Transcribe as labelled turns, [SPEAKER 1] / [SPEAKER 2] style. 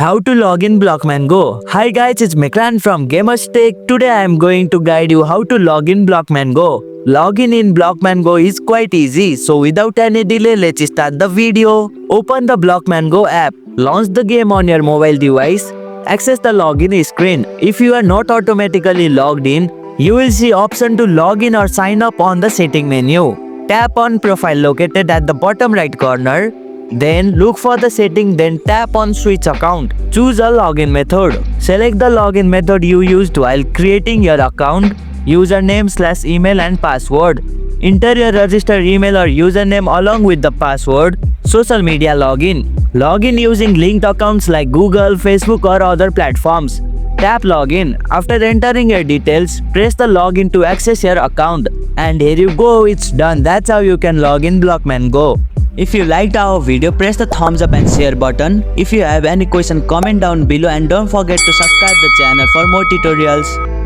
[SPEAKER 1] How to log in Blockman Go. Hi guys, it's Mekran from Gamerstake. Today I am going to guide you how to log in Blockman Go. Login in Blockman Go is quite easy, so without any delay, let's start the video. Open the Blockman Go app. Launch the game on your mobile device. Access the login screen. If you are not automatically logged in, you will see option to log in or sign up on the setting menu. Tap on profile located at the bottom right corner. Then look for the setting, then tap on switch account. Choose a login method. Select the login method you used while creating your account, username/email and password. Enter your registered email or username along with the password. Social media login. Login using linked accounts like Google, Facebook or other platforms. Tap login. After entering your details, press the login to access your account. And here you go, it's done. That's how you can log in Blockman Go. If you liked our video, press the thumbs up and share button. If you have any question, comment down below and don't forget to subscribe the channel for more tutorials.